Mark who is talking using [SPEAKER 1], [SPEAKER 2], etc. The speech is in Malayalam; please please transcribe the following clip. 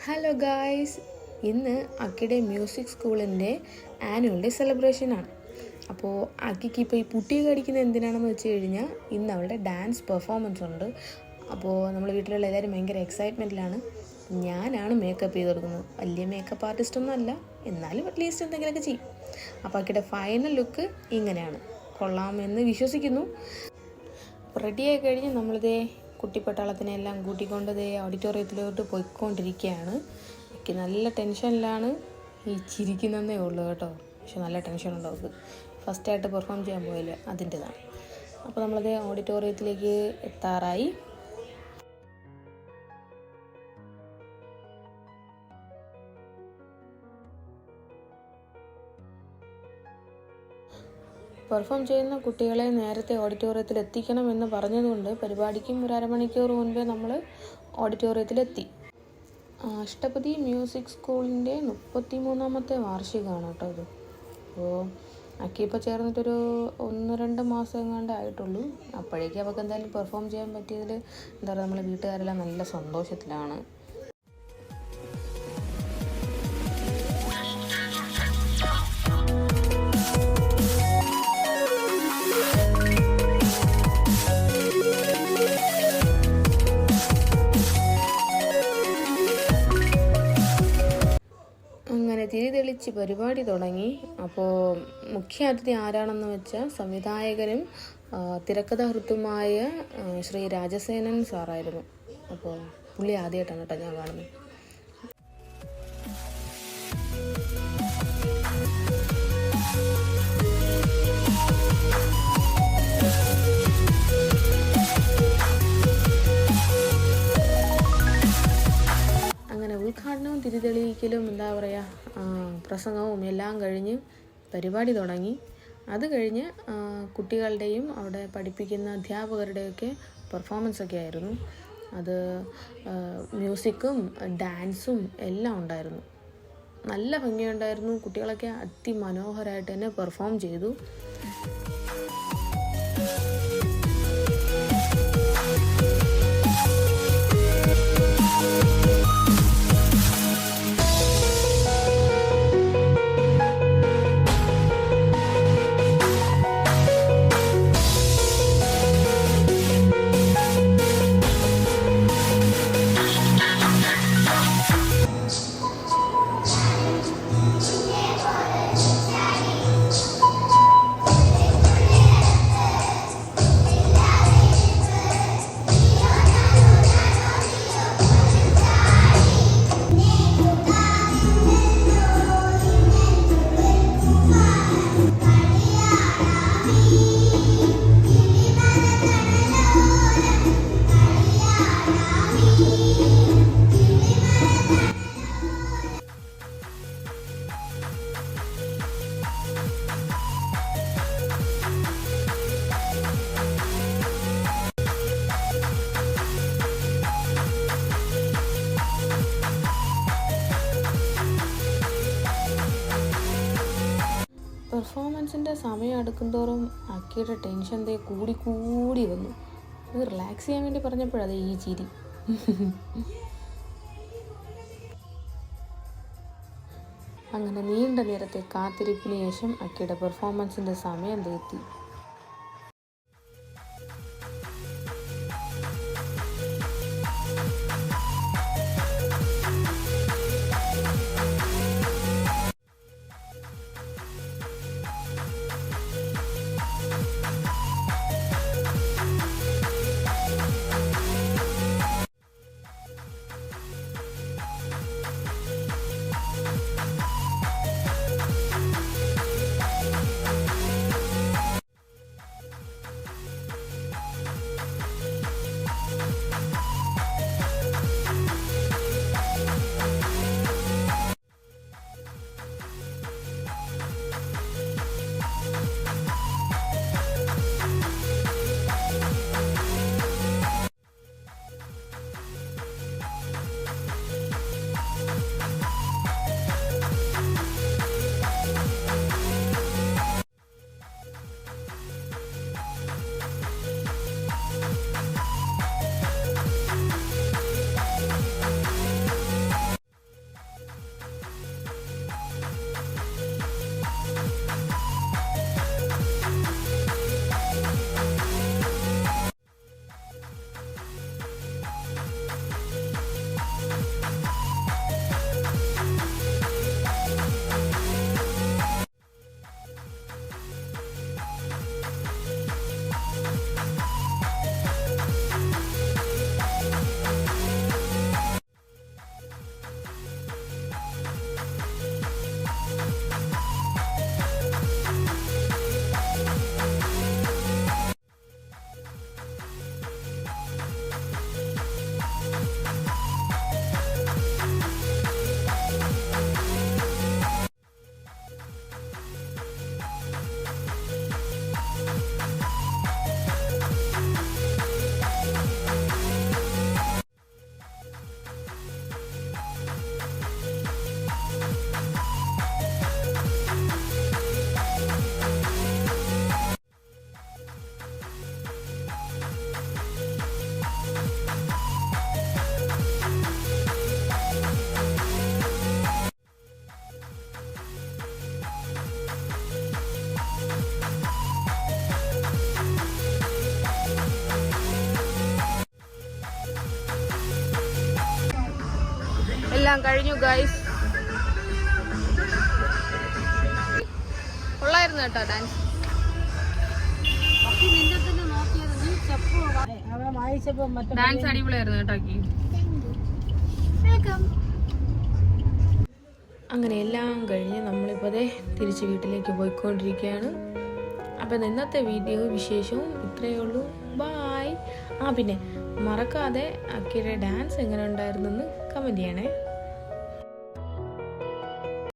[SPEAKER 1] ഹലോ ഗായ്സ്, ഇന്ന് അക്കിയുടെ മ്യൂസിക് സ്കൂളിൻ്റെ ആനുവൽ ഡേ സെലിബ്രേഷനാണ്. അപ്പോൾ അക്കിക്ക് ഇപ്പോൾ ഈ പുട്ടിയൊക്കെ അടിക്കുന്നത് എന്തിനാണെന്ന് വെച്ച് കഴിഞ്ഞാൽ ഇന്ന് അവളുടെ ഡാൻസ് പെർഫോമൻസ് ഉണ്ട്. അപ്പോൾ നമ്മൾ വീട്ടിലുള്ള എല്ലാവരും ഭയങ്കര എക്സൈറ്റ്മെൻറ്റിലാണ്. ഞാനാണ് മേക്കപ്പ് ചെയ്ത് കൊടുക്കുന്നത്. വലിയ മേക്കപ്പ് ആർട്ടിസ്റ്റൊന്നും അല്ല, എന്നാലും അറ്റ്ലീസ്റ്റ് എന്തെങ്കിലുമൊക്കെ ചെയ്യും. അപ്പോൾ അക്കിയുടെ ഫൈനൽ ലുക്ക് ഇങ്ങനെയാണ്. കൊള്ളാമെന്ന് വിശ്വസിക്കുന്നു. റെഡിയായി കഴിഞ്ഞ് നമ്മളിതേ കുട്ടിപ്പട്ടാളത്തിനെല്ലാം കൂട്ടിക്കൊണ്ട് ഓഡിറ്റോറിയത്തിലോട്ട് പോയിക്കൊണ്ടിരിക്കുകയാണ്. എനിക്ക് നല്ല ടെൻഷനിലാണ്. ഈ ചിരിക്കുന്നതേ ഉള്ളൂ കേട്ടോ, പക്ഷെ നല്ല ടെൻഷനുണ്ട് അവർക്ക്. ഫസ്റ്റായിട്ട് പെർഫോം ചെയ്യാൻ പോയില്ലേ, അതിൻ്റെതാണ്. അപ്പോൾ നമ്മളത് ഓഡിറ്റോറിയത്തിലേക്ക് എത്താറായി. പെർഫോം ചെയ്യുന്ന കുട്ടികളെ നേരത്തെ ഓഡിറ്റോറിയത്തിൽ എത്തിക്കണം എന്ന് പറഞ്ഞതുകൊണ്ട് പരിപാടിക്കും ഒരു അരമണിക്കൂർ മുൻപേ നമ്മൾ ഓഡിറ്റോറിയത്തിലെത്തി. അഷ്ടപതി മ്യൂസിക് സ്കൂളിൻ്റെ 33ാമത്തെ വാർഷികമാണ് കേട്ടോ ഇത്. അപ്പോൾ അക്കിപ്പോൾ ചേർന്നിട്ടൊരു 1-2 മാസം എങ്ങാണ്ട് ആയിട്ടുള്ളൂ. അപ്പോഴേക്കും അവൾക്ക് എന്തായാലും പെർഫോം ചെയ്യാൻ പറ്റിയതിൽ എന്താ പറയുക, നമ്മളെ വീട്ടുകാരെല്ലാം നല്ല സന്തോഷത്തിലാണ്. അങ്ങനെ തിരിതെളിച്ച് പരിപാടി തുടങ്ങി. അപ്പോൾ മുഖ്യ അതിഥി ആരാണെന്ന് വെച്ചാൽ സംവിധായകനും തിരക്കഥാകൃത്തുമായ ശ്രീ രാജസേനൻ സാറായിരുന്നു. അപ്പോൾ പുള്ളി ആദ്യമായിട്ടാണ് കേട്ടോ ഞാൻ കാണുന്നത്. അങ്ങനെ ഉദ്ഘാടനവും തിരിതെളിയിക്കലും എന്താ പറയുക, പ്രസംഗവും എല്ലാം കഴിഞ്ഞ് പരിപാടി തുടങ്ങി. അത് കഴിഞ്ഞ് കുട്ടികളുടെയും അവിടെ പഠിപ്പിക്കുന്ന അധ്യാപകരുടെയൊക്കെ പെർഫോമൻസൊക്കെ ആയിരുന്നു. അത് മ്യൂസിക്കും ഡാൻസും എല്ലാം ഉണ്ടായിരുന്നു. നല്ല ഭംഗിയുണ്ടായിരുന്നു. കുട്ടികളൊക്കെ അതിമനോഹരമായിട്ട് തന്നെ പെർഫോം ചെയ്തു. പെർഫോമൻസിൻ്റെ സമയം അടുക്കുന്തോറും അക്കിയുടെ ടെൻഷൻ കൂടി വന്നു. അത് റിലാക്സ് ചെയ്യാൻ വേണ്ടി പറഞ്ഞപ്പോഴതേ ഈ ചിരി. അങ്ങനെ നീണ്ട നേരത്തെ കാത്തിരിപ്പിന് ശേഷം അക്കിയുടെ പെർഫോമൻസിൻ്റെ സമയം എത്തി. എല്ലാം കഴിഞ്ഞു ഗൈസ്. കൊള്ളായിരുന്നു കേട്ടോ ഡാൻസ്. ഡാൻസ് അടിപൊളിയായിരുന്നു കേട്ടോ. അങ്ങനെ എല്ലാം കഴിഞ്ഞ് നമ്മളിപ്പോൾ തിരിച്ച് വീട്ടിലേക്ക് പോയിക്കൊണ്ടിരിക്കുകയാണ്. അപ്പം ഇന്നത്തെ വീഡിയോ വിശേഷവും ഇത്രയേ ഉള്ളൂ. ബായ്. പിന്നെ മറക്കാതെ അക്കിയുടെ ഡാൻസ് എങ്ങനെ ഉണ്ടായിരുന്നെന്ന് കമൻറ്റ് ചെയ്യണേ.